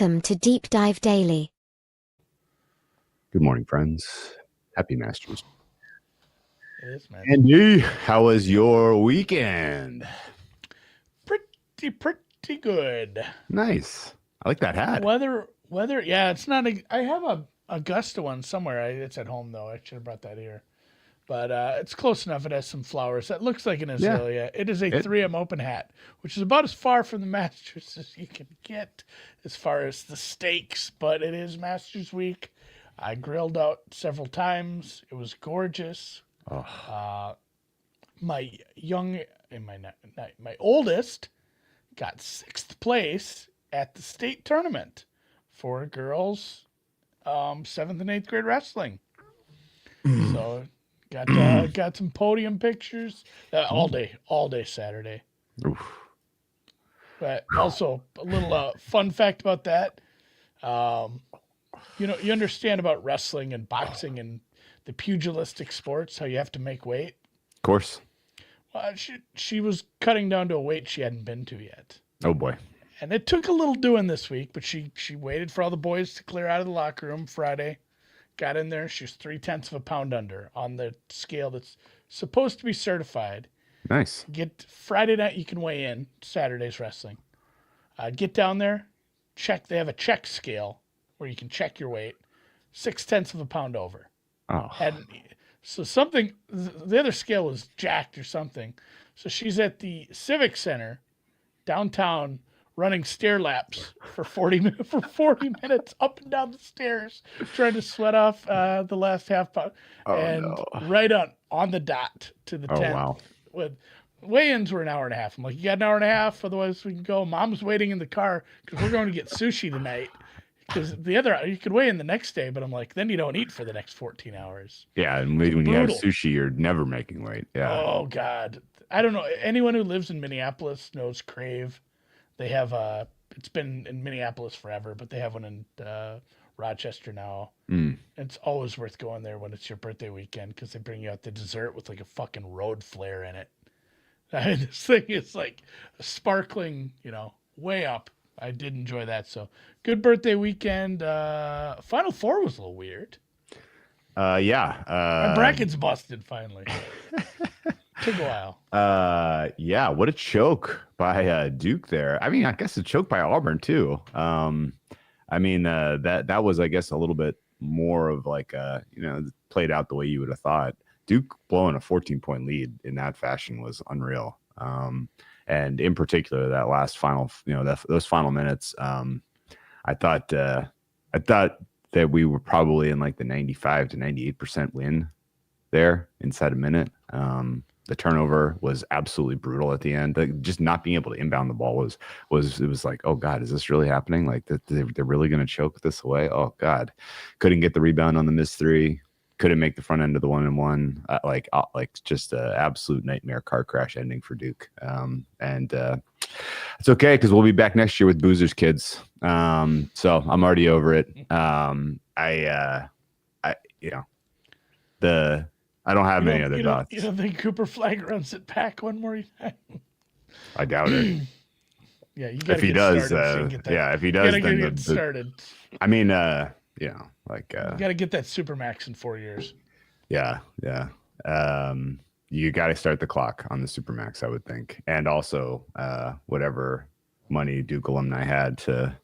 Welcome to Deep Dive Daily. Good morning, friends. Happy Masters. It is, man. Andy, how was your weekend? Pretty good. Nice. I like that hat. Weather. Yeah, it's not. I have a Augusta one somewhere. It's at home though. I should have brought that here, but it's close enough. It has some flowers. That looks like an azalea. It is a 3M open hat, which is about as far from the Masters as you can get as far as the stakes. But it is Masters week. I grilled out several times. It was gorgeous. Oh. My oldest got 6th place at the state tournament for girls 7th and 8th grade wrestling. So got some podium pictures all day Saturday. Oof. But also a little fun fact about that. You understand about wrestling and boxing and the pugilistic sports, how you have to make weight. Of course. Well, she was cutting down to a weight she hadn't been to yet. Oh boy. And it took a little doing this week, but she waited for all the boys to clear out of the locker room Friday. Got in there. She was 0.3 of a pound under on the scale that's supposed to be certified. Nice. Get Friday night, you can weigh in. Saturday's wrestling. Get down there. Check. They have a check scale where you can check your weight. 0.6 of a pound over. Oh. And so the other scale was jacked or something. So she's at the Civic Center downtown running stair laps for 40 minutes up and down the stairs, trying to sweat off the last half pound. Right on the dot to the 10th. Wow. With weigh-ins were an hour and a half. I'm like, you got an hour and a half, otherwise we can go. Mom's waiting in the car because we're going to get sushi tonight. Because you could weigh in the next day, but I'm like, then you don't eat for the next 14 hours. Yeah, and when you have sushi, you're never making weight. Yeah. Oh God, I don't know. Anyone who lives in Minneapolis knows Crave. They have it's been in Minneapolis forever, but they have one in Rochester now. It's always worth going there when it's your birthday weekend because they bring you out the dessert with like a fucking road flare in it. This thing is like a sparkling, way up. I did enjoy that. So good birthday weekend. Final Four was a little weird. Yeah. My bracket's busted finally. Took a while. Yeah. What a choke by Duke there. I mean, I guess a choke by Auburn too. That was, I guess, a little bit more of like played out the way you would have thought. Duke blowing a 14-point lead in that fashion was unreal. And in particular, that last final, those final minutes, I thought that we were probably in like the 95 to 98% win there inside a minute. The turnover was absolutely brutal at the end. Just not being able to inbound the ball was like, oh God, is this really happening? Like they're really going to choke this away? Oh God, couldn't get the rebound on the missed three. Couldn't make the front end of the 1-and-1. Like just an absolute nightmare car crash ending for Duke. It's okay because we'll be back next year with Boozer's kids. So I'm already over it. I don't have many other thoughts. You don't think Cooper Flag runs it back one more time? I doubt it. Yeah, you got if he does, if he does, then get started. I mean, you got to get that Supermax in 4 years. Yeah. You got to start the clock on the Supermax, I would think, and also whatever money Duke alumni had to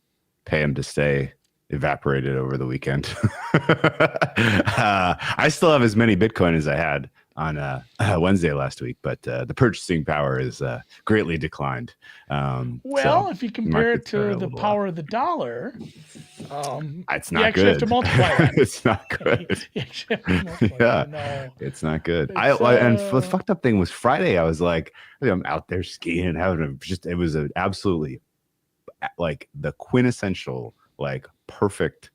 pay him to stay evaporated over the weekend. I still have as many Bitcoin as I had on Wednesday last week, but the purchasing power is greatly declined. If you compare it to the power of the dollar, it's not good. You have to multiply that. It's not good. No, it's not good. And the fucked up thing was Friday. I was like, I'm out there skiing and it was absolutely like the quintessential like perfect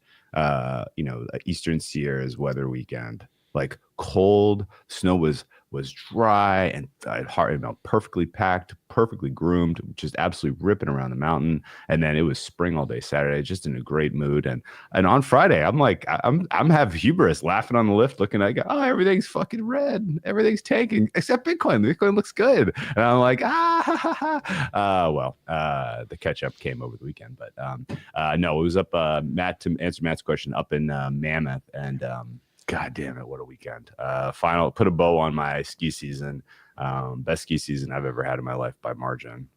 Eastern Sierras weather weekend. Like cold, snow was was dry and hard, perfectly packed, perfectly groomed, just absolutely ripping around the mountain. And then it was spring all day Saturday, just in a great mood. And on Friday, I'm like, I'm have hubris, laughing on the lift, looking at, oh, everything's fucking red, everything's tanking except Bitcoin. Bitcoin looks good, and I'm like, the catch up came over the weekend, but no, it was up. Matt, to answer Matt's question, up in Mammoth, and God damn it, what a weekend. Put a bow on my ski season. Best ski season I've ever had in my life by margin.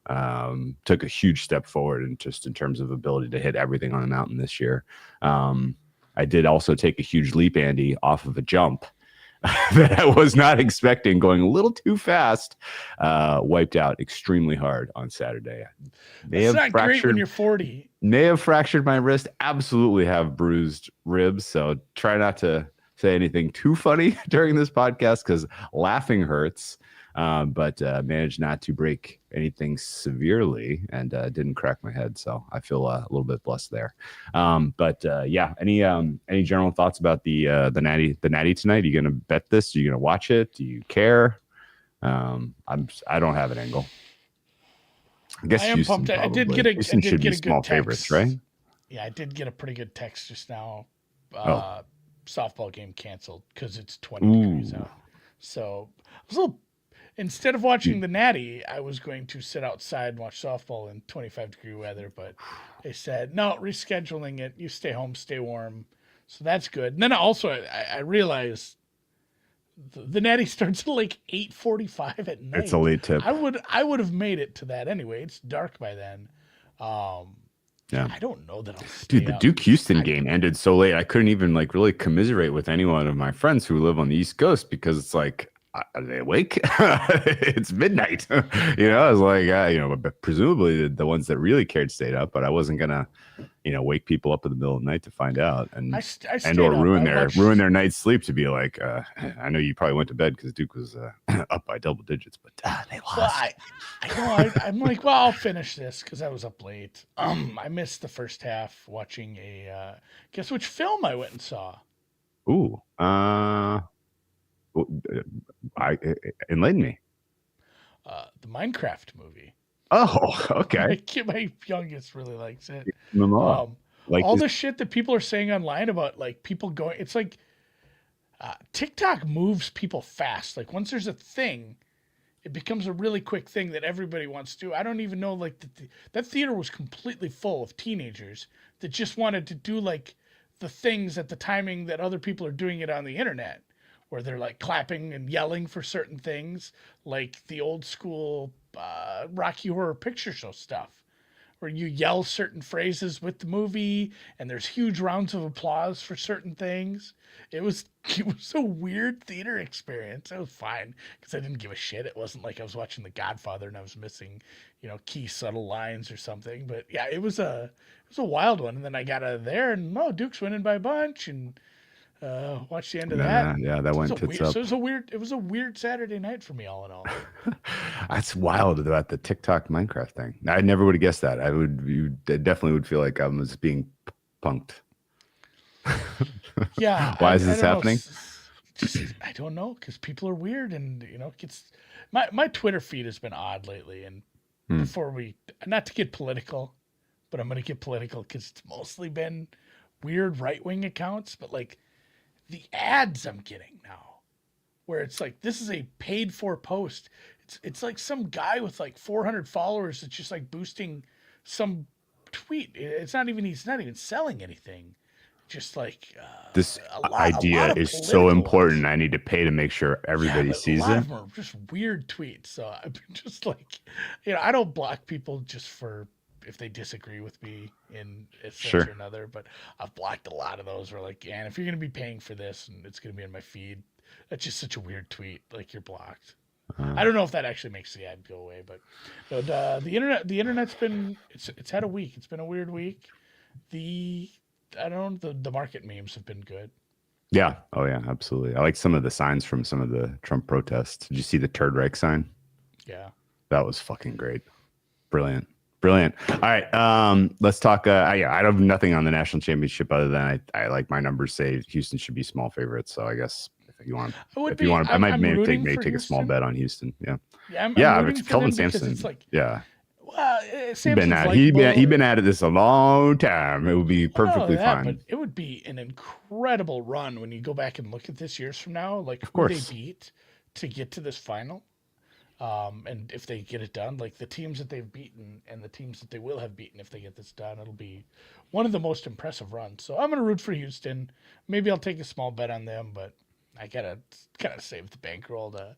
Took a huge step forward in terms of ability to hit everything on the mountain this year. I did also take a huge leap, Andy, off of a jump that I was not expecting, going a little too fast. Wiped out extremely hard on Saturday. It's not great when you're 40. May have fractured my wrist. Absolutely have bruised ribs. So try not to say anything too funny during this podcast because laughing hurts. But managed not to break anything severely and didn't crack my head. So I feel a little bit blessed there. Yeah, any general thoughts about the natty tonight? Are you going to bet this? Are you going to watch it? Do you care? I don't have an angle. I guess I am pumped. I did get a good small text. Favorites, right? Yeah, I did get a pretty good text just now. Softball game canceled because it's 20 degrees out. So I was a little. Instead of watching the Natty, I was going to sit outside and watch softball in 25-degree weather, but they said, no, rescheduling it. You stay home, stay warm. So that's good. And then I realized the Natty starts at like 8:45 at night. It's a late tip. I would have made it to that anyway. It's dark by then. Yeah. I don't know that I'll stay Dude, the up. Duke Houston game ended so late. I couldn't even really commiserate with anyone of my friends who live on the East Coast because it's like, are they awake? It's midnight. I was like, but presumably the ones that really cared stayed up, but I wasn't gonna, wake people up in the middle of the night to find out and ruin their night's sleep to be like, I know you probably went to bed because Duke was up by double digits, but they lost. Well, I'm like, well, I'll finish this because I was up late. I missed the first half watching guess which film I went and saw? Ooh, enlighten me. The Minecraft movie. Oh, okay. My youngest really likes it. All the shit that people are saying online about like people going, it's like TikTok moves people fast. Like once there's a thing, it becomes a really quick thing that everybody wants to do. I don't even know, like that theater was completely full of teenagers that just wanted to do like the things at the timing that other people are doing it on the internet, where they're like clapping and yelling for certain things, like the old school Rocky Horror Picture Show stuff, where you yell certain phrases with the movie and there's huge rounds of applause for certain things. It was a weird theater experience. It was fine because I didn't give a shit. It wasn't like I was watching The Godfather and I was missing, key subtle lines or something. But yeah, it was a wild one. And then I got out of there and Duke's winning by a bunch and watch the end of that. Yeah, that went tits up. So it was a weird Saturday night for me, all in all. That's wild about the TikTok Minecraft thing. I never would have guessed that. You definitely would feel like I was being punked. Yeah. Why is this happening? I don't know, because people are weird, and it's my Twitter feed has been odd lately. And not to get political, but I'm going to get political because it's mostly been weird right-wing accounts, but like the ads I'm getting now, where it's like, this is a paid for post. It's like some guy with like 400 followers that's just like boosting some tweet. He's not even selling anything. Just like this idea is so important. I need to pay to make sure everybody sees it. Of them are just weird tweets. So I'm just like, I don't block people just for if they disagree with me in a sense or another, but I've blocked a lot of those where like, and if you're going to be paying for this and it's going to be in my feed, that's just such a weird tweet. Like, you're blocked. I don't know if that actually makes the ad go away, but the internet's been, it's had a week. It's been a weird week. The market memes have been good. Yeah. Oh yeah, absolutely. I like some of the signs from some of the Trump protests. Did you see the Third Reich sign? Yeah. That was fucking great. Brilliant. All right. Let's talk. I have nothing on the national championship other than I like my numbers say Houston should be small favorites. So I guess if If you want, I would if you want, I might I'm maybe rooting for take a small Houston. bet on Houston. Yeah, Yeah, I'm yeah. rooting It's for Kelvin them because Sampson. it's like, Yeah, well, he's Samson's been at likable. he been at it this a long time. It would be Well, not only perfectly that, fine. but it would be an incredible run when you go back and look at this years from now, like Of who they course. beat to get to this final. And if they get it done, like the teams that they've beaten and the teams that they will have beaten if they get this done, it'll be one of the most impressive runs. So I'm going to root for Houston. Maybe I'll take a small bet on them, but I gotta save the bankroll to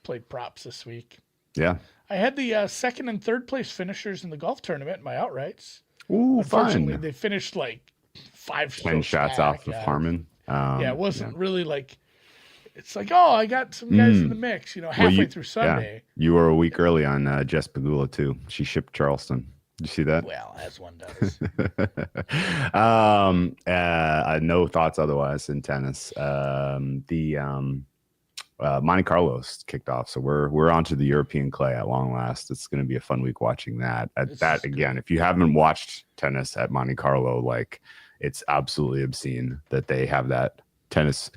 play props this week. Yeah. I had the second and third place finishers in the golf tournament, my outrights. Ooh, Unfortunately, fun. they finished like 5 10 strokes shots back. off of Yeah. Harmon. Yeah, it wasn't really like it's like, oh, I got some guys in the mix, halfway through Sunday. Yeah, you were a week early on Jess Pagula too. She shipped Charleston. Did you see that? Well, as one does. No thoughts otherwise in tennis. Monte Carlo's kicked off, so we're onto the European clay at long last. It's going to be a fun week watching that. That again, if you haven't watched tennis at Monte Carlo, like it's absolutely obscene that they have that tennis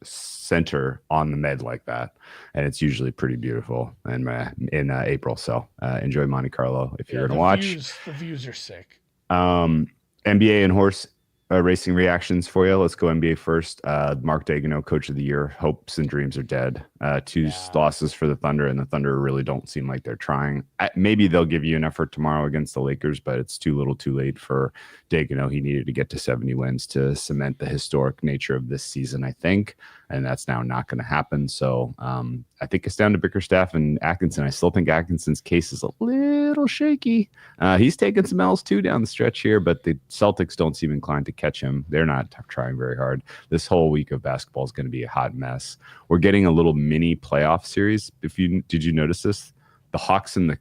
center on the med like that, and it's usually pretty beautiful in April. So enjoy Monte Carlo if you're going to watch. The views are sick. NBA and horse racing reactions for you. Let's go NBA first. Mark Daigneault, coach of the year. Hopes and dreams are dead. Two losses for the Thunder, and the Thunder really don't seem like they're trying. Maybe they'll give you an effort tomorrow against the Lakers, but it's too little too late for Daigneault. He needed to get to 70 wins to cement the historic nature of this season, I think, and that's now not going to happen. So I think it's down to Bickerstaff and Atkinson. I still think Atkinson's case is a little shaky. He's taken some L's too down the stretch here, but the Celtics don't seem inclined to catch him. They're not trying very hard. This whole week of basketball is going to be a hot mess. We're getting a little mini playoff series. Did you notice this? The Hawks and the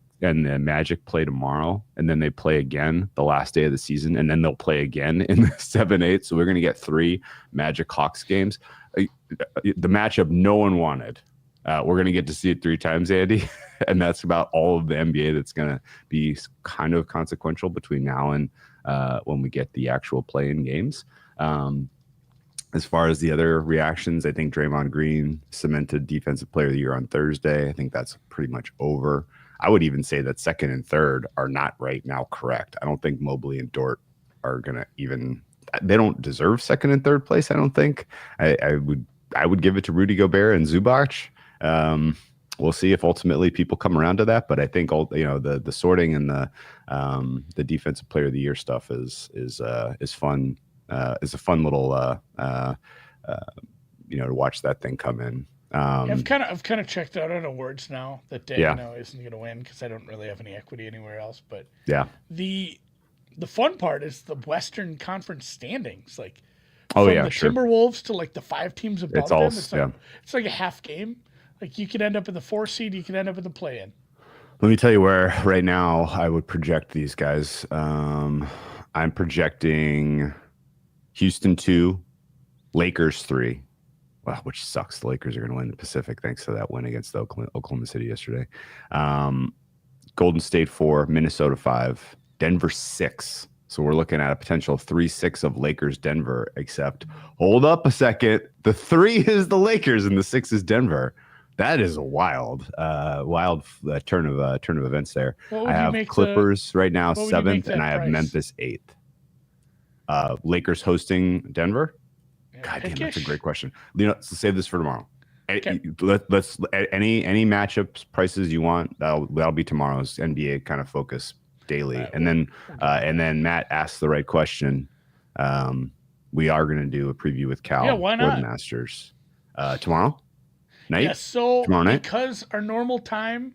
Magic play tomorrow, and then they play again the last day of the season, and then they'll play again in the 7-8. So we're going to get 3 Magic Hawks games. The matchup no one wanted. We're going to get to see it 3 times, Andy, and that's about all of the NBA that's going to be kind of consequential between now and when we get the actual play-in games. As far as the other reactions, I think Draymond Green cemented Defensive Player of the Year on Thursday. I think that's pretty much over. I would even say that second and third are not right now correct. I don't think Mobley and Dort are going to even – they don't deserve second and third place, I don't think. I would give it to Rudy Gobert and Zubac. We'll see if ultimately people come around to that, but I think the sorting and the Defensive Player of the Year stuff is fun. Is a fun little to watch that thing come in. I've kind of checked out on awards now that Daigneault isn't going to win because I don't really have any equity anywhere else. But yeah, the fun part is the Western Conference standings. Like sure. Timberwolves to like the 5 teams above them. It's like a half game. Like you could end up in the 4 seed, you could end up in the play-in. Let me tell you where right now I would project these guys. I'm projecting Houston 2, Lakers 3. Wow, which sucks. The Lakers are going to win the Pacific thanks to that win against Oklahoma City yesterday. Golden State 4, Minnesota 5, Denver 6. So we're looking at a potential 3-6 of Lakers Denver, except hold up a second. The 3 is the Lakers and the 6 is Denver. That is a wild turn of events there. I have Clippers right now 7th, and I have Memphis 8th. Lakers hosting Denver. God damn, that's a great question. So save this for tomorrow. Okay. Let's any matchups prices you want. That'll be tomorrow's NBA kind of focus daily, right, and then Matt asked the right question. We are going to do a preview with Cal. Yeah, why not? For the Masters tomorrow night. Yeah, so tomorrow night, because our normal time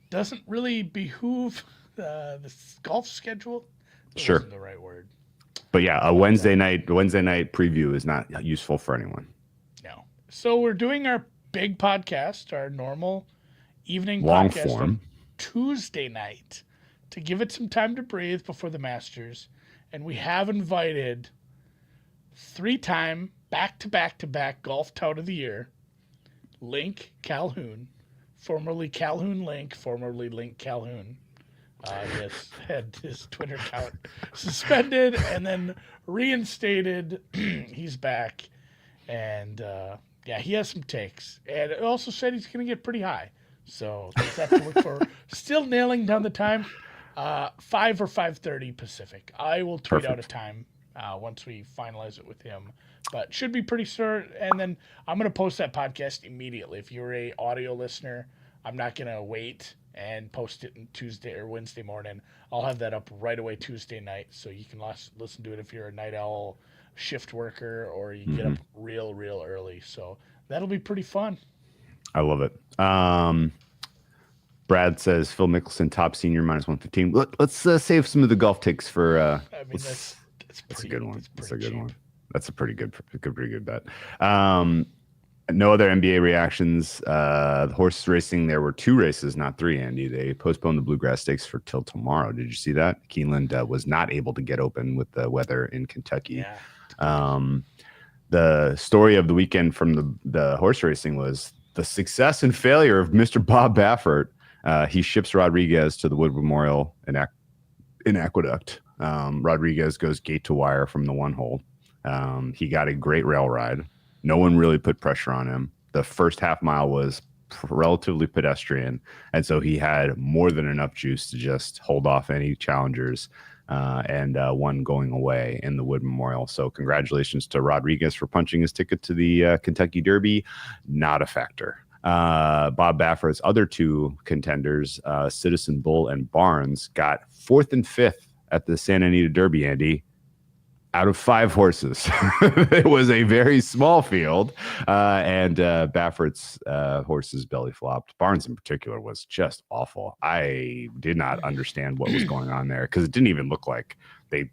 doesn't really behoove the golf schedule. Sure, wasn't the right word. But yeah, a Wednesday night preview is not useful for anyone. No. So we're doing our big podcast, our normal evening long podcast form on Tuesday night to give it some time to breathe before the Masters. And we have invited 3-time back-to-back golf tout of the year, Link Calhoun, formerly Calhoun Link, formerly Link Calhoun. He had his Twitter account suspended and then reinstated. He's back and Yeah, he has some takes, and it also said he's going to get pretty high. So there's that to look for. Still nailing down the time, 5 or 5:30 Pacific. I will tweet out a Perfect. time once we finalize it with him, but should be pretty sure. And then I'm going to post that podcast immediately. If you're a audio listener, I'm not going to wait and post it in Tuesday or Wednesday morning. I'll have that up right away Tuesday night, so you can listen to it if you're a night owl shift worker or you get up real early. So that'll be pretty fun. I love it. Brad says Phil Mickelson top senior -115. Let's save some of the golf takes for. I mean, that's a good one. That's a good cheap. one. That's a pretty good bet. No other NBA reactions. The horse racing, there were 2 races, not 3, Andy. They postponed the Bluegrass Stakes till tomorrow. Did you see that? Keeneland was not able to get open with the weather in Kentucky. Yeah. The story of the weekend from the horse racing was the success and failure of Mr. Bob Baffert. He ships Rodriguez to the Wood Memorial in Aqueduct. Rodriguez goes gate to wire from the 1 hole. He got a great rail ride. No one really put pressure on him. The first half mile was relatively pedestrian, and so he had more than enough juice to just hold off any challengers and one going away in the Wood Memorial. So congratulations to Rodriguez for punching his ticket to the Kentucky Derby. Not a factor. Bob Baffert's other 2 contenders, Citizen Bull and Barnes, got 4th and 5th at the Santa Anita Derby, Andy, out of 5 horses. It was a very small field, and Baffert's horses belly flopped. Barnes in particular was just awful. I did not understand what was going on there because it didn't even look like they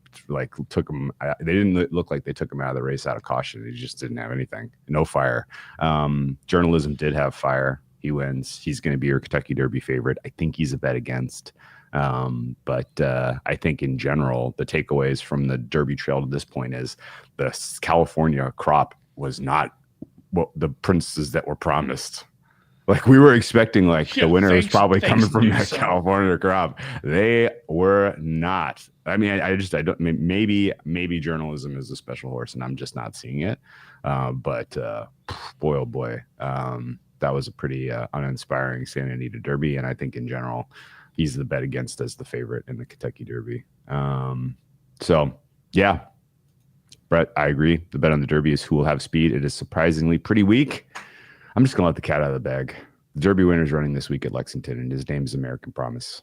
took him. They didn't look like they took him out of the race out of caution. He just didn't have anything. No fire. Journalism did have fire. He wins. He's going to be your Kentucky Derby favorite. I think he's a bet against. But I think in general, the takeaways from the Derby Trail to this point is the California crop was not what the princes that were promised. Like we were expecting, the winner was probably coming from that California crop. They were not. I mean, I don't. Maybe journalism is a special horse, and I'm just not seeing it. But boy, oh boy, that was a pretty uninspiring Santa Anita Derby, and I think in general, he's the bet against as the favorite in the Kentucky Derby. So yeah, Brett, I agree. The bet on the Derby is who will have speed. It is surprisingly pretty weak. I'm just going to let the cat out of the bag. The Derby winner is running this week at Lexington, and his name is American Promise.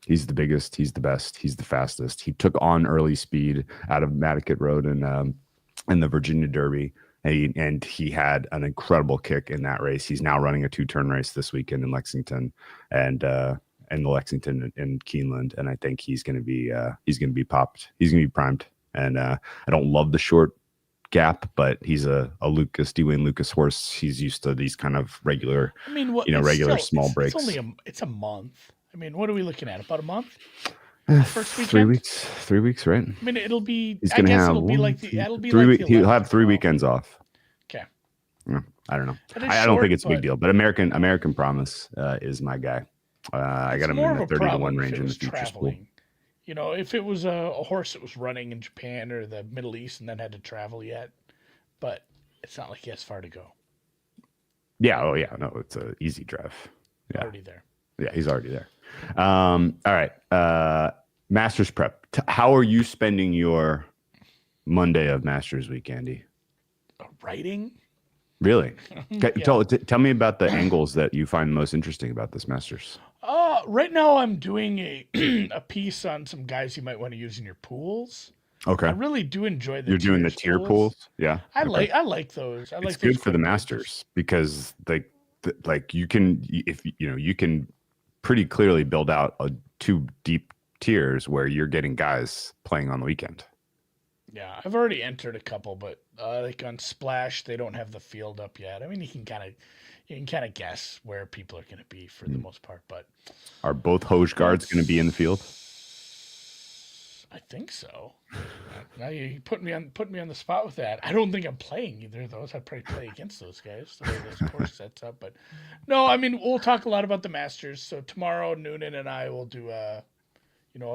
He's the biggest. He's the best. He's the fastest. He took on early speed out of Matticat Road in the Virginia Derby, and he had an incredible kick in that race. He's now running a 2-turn race this weekend in Lexington, and the Lexington and Keeneland, and I think he's going to be popped. He's going to be primed, and I don't love the short gap, but he's a Dwayne Lucas horse. He's used to these kind of regular, regular small breaks. It's a month. I mean, what are we looking at? About a month? First weekend? 3 weeks, right? I mean, it'll be. He's going to have. He'll have 3 weekends off. Okay. Yeah, I don't know. I don't think it's a big deal, but American Promise is my guy. I got him in the 30-1 range in the future school. If it was a horse that was running in Japan or the Middle East and then had to travel yet, but it's not like he has far to go. Yeah. Oh, yeah. No, it's an easy drive. Yeah. Already there. Yeah, he's already there. All right. Masters prep. How are you spending your Monday of Masters week, Andy? Writing? Really? Yeah. Tell me about the angles that you find most interesting about this Masters. Right now I'm doing a piece on some guys you might want to use in your pools. Okay. I really do enjoy the. You're doing the tier pools? Yeah. I like those. It's good for the Masters because you can you can pretty clearly build out 2 deep tiers where you're getting guys playing on the weekend. Yeah, I've already entered a couple, but like on Splash, they don't have the field up yet. I mean, you can kind of guess where people are going to be for the most part, but are both Hoge guards going to be in the field? I think so. Now you put me on the spot with that. I don't think I'm playing either of those. I'd probably play against those guys the way this course sets up. But no, I mean we'll talk a lot about the Masters. So tomorrow, Noonan and I will do a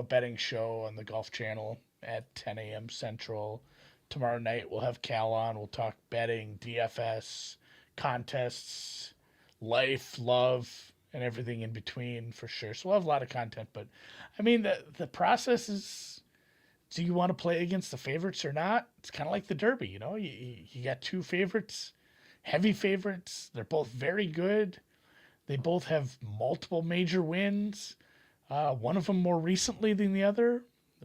betting show on the Golf Channel at 10 a.m. Central. tomorrow night we'll have Cal on. We'll talk betting, DFS, contests, life, love, and everything in between for sure. So we'll have a lot of content. But I mean, the process is, do you want to play against the favorites or not? It's kind of like the Derby, you know. You got two favorites, heavy favorites. They're both very good. They both have multiple major wins. One of them more recently than the other.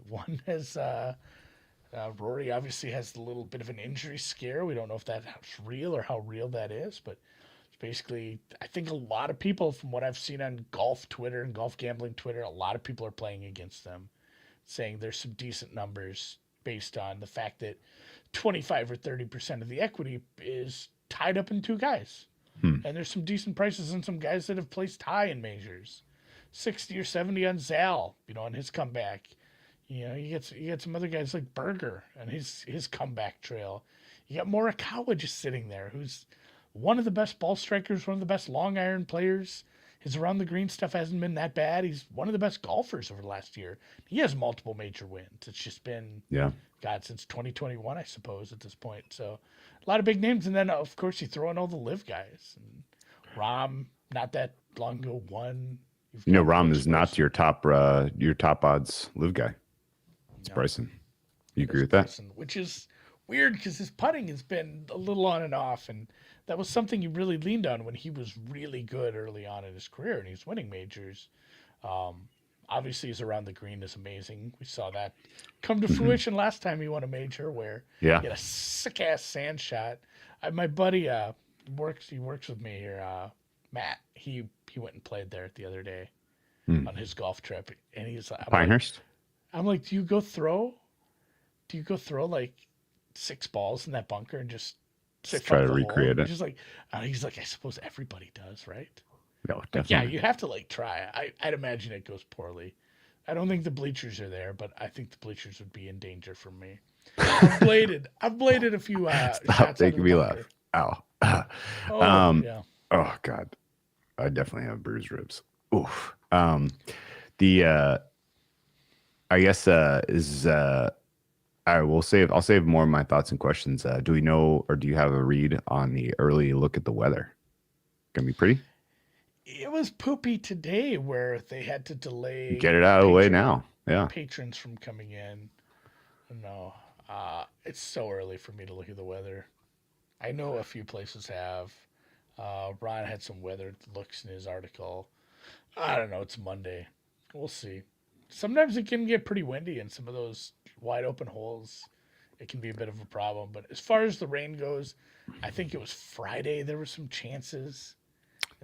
One has Rory obviously has a little bit of an injury scare. We don't know if that's real or how real that is, but it's basically, I think a lot of people, from what I've seen on golf Twitter and golf gambling Twitter, a lot of people are playing against them, saying there's some decent numbers based on the fact that 25 or 30% of the equity is tied up in two guys. And there's some decent prices on some guys that have placed high in majors. 60 or 70 on Zal, you know, on his comeback. You know, you get some other guys like Berger and his comeback trail. You got Morikawa just sitting there, who's one of the best ball strikers, one of the best long iron players. His around the green stuff hasn't been that bad. He's one of the best golfers over the last year. He has multiple major wins. It's just been, God, since 2021, I suppose, at this point. So a lot of big names. And then, of course, you throw in all the live guys. And Rahm, not that long ago, won. You know, Rahm is not your top odds live guy. It's Bryson. You agree with that? Which is weird because his putting has been a little on and off, and that was something he really leaned on when he was really good early on in his career and he's winning majors. Obviously, his around the green is amazing. We saw that come to fruition last time he won a major, where he had a sick ass sand shot. My buddy works with me here, Matt. He went and played there the other day on his golf trip, and he's like, Pinehurst. I'm like, do you go throw like 6 balls in that bunker and just try to recreate it? Just like, he's like, I suppose everybody does, right? No, Like, definitely. yeah, you have to like try. I'd imagine it goes poorly. I don't think the bleachers are there, but I think the bleachers would be in danger from me. I've bladed a few. Stop shots making me laugh. bunker. Ow. Yeah. Oh God, I definitely have bruised ribs. Oof. I guess is I'll save more of my thoughts and questions. Do we know, or do you have a read on the early look at the weather? Gonna be pretty. It was poopy today, where they had to delay. Get it out of the way now. Yeah. Patrons from coming in. No, it's so early for me to look at the weather. I know a few places have. Ron had some weather looks in his article. I don't know. It's Monday. We'll see. Sometimes it can get pretty windy in some of those wide open holes. It can be a bit of a problem. But as far as the rain goes, I think it was Friday. There were some chances.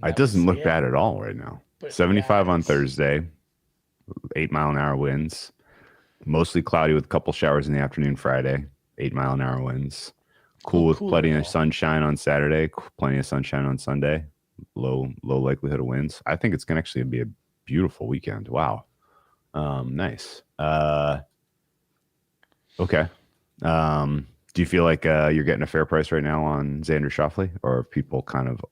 It doesn't look bad at all right now. But 75 on Thursday, 8-mile-an-hour winds. Mostly cloudy with a couple showers in the afternoon Friday, 8-mile-an-hour winds. Cool with plenty of sunshine on Saturday, plenty of sunshine on Sunday. Low likelihood of winds. I think it's going to actually be a beautiful weekend. Wow. Nice. Okay. Do you feel like you're getting a fair price right now on Xander Schauffele, or are people kind of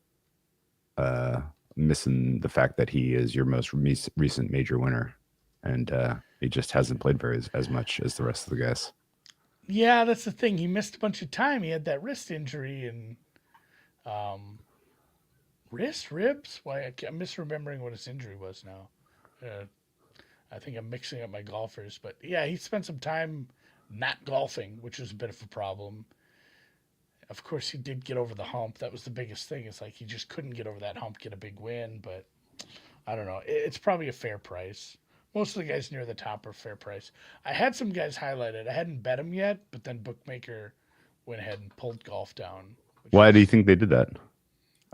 missing the fact that he is your most recent major winner, and he just hasn't played as much as the rest of the guys? Yeah, that's the thing. He missed a bunch of time. He had that wrist injury and ribs. Why I'm misremembering what his injury was now. I think I'm mixing up my golfers, but yeah, he spent some time not golfing, which was a bit of a problem. Of course, he did get over the hump. That was the biggest thing. It's like he just couldn't get over that hump, get a big win. But I don't know. It's probably a fair price. Most of the guys near the top are fair price. I had some guys highlighted. I hadn't bet them yet, but then Bookmaker went ahead and pulled golf down. Why do you think they did that?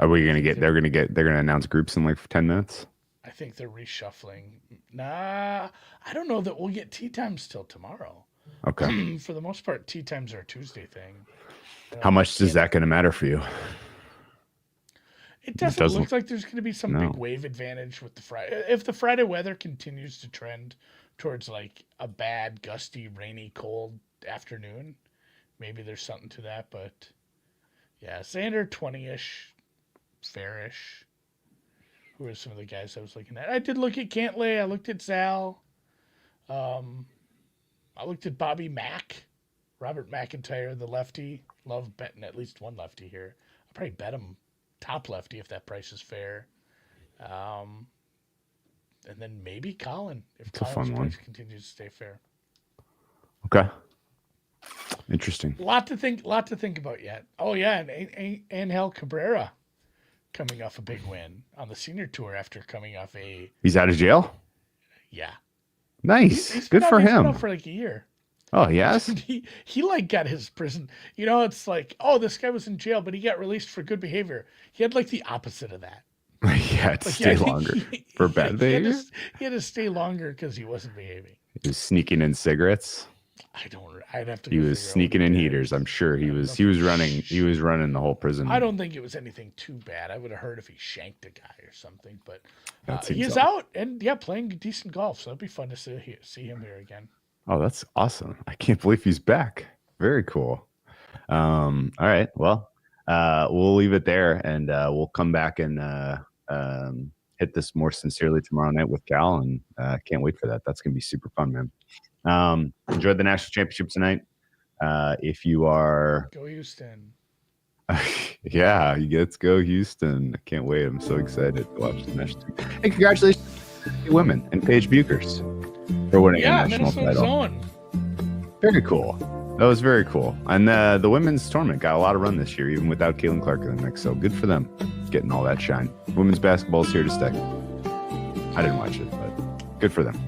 Are we gonna get? They're gonna announce groups in like 10 minutes. I think they're reshuffling. Nah, I don't know that we'll get tee times till tomorrow. Okay. For the most part, tee times are a Tuesday thing. How much is that going to matter for you? It doesn't look like there's going to be some big wave advantage with the Friday. If the Friday weather continues to trend towards like a bad, gusty, rainy, cold afternoon, maybe there's something to that. But yeah, Xander 20-ish, fairish. Who are some of the guys I was looking at? I did look at Cantlay. I looked at Zal. I looked at Bobby Mack, Robert McIntyre, the lefty. Love betting at least one lefty here. I'll probably bet him top lefty if that price is fair. And then maybe Colin if It's a Colin's fun one. price continues to stay fair. Okay. Interesting. Lot to think about yet. Oh yeah, and Angel Cabrera coming off a big win on the senior tour after coming off a He's out of jail? Nice. He's Good been for He's been him. out for like a year. Oh, yes? He like got his prison. You know, it's like, oh, this guy was in jail, but he got released for good behavior. He had like the opposite of that. Yeah, to Like, stay I think longer for bad behavior. He had to stay longer because he wasn't behaving. He was sneaking in cigarettes. I'd have to. He go was figure out sneaking what in he did. heaters. I'm sure he I don't was. know He if was running. He was running the whole prison. I don't think it was anything too bad. I would have heard if he shanked a guy or something. But That he seems is out and playing decent golf. So it'd be fun to see him here again. Oh, that's awesome! I can't believe he's back. Very cool. All right. Well, we'll leave it there, and we'll come back and hit this more sincerely tomorrow night with Cal, and can't wait for that. That's gonna be super fun, man. Enjoyed the national championship tonight. If you are, Go Houston. yeah, let's go Houston. I can't wait. I'm so excited to watch the national team. And congratulations to the women and Paige Bukers for winning a national Minnesota's title. own. Very cool. That was very cool. And the women's tournament got a lot of run this year, even without Caitlin Clark in the mix. So good for them getting all that shine. Women's basketball is here to stay. I didn't watch it, but good for them.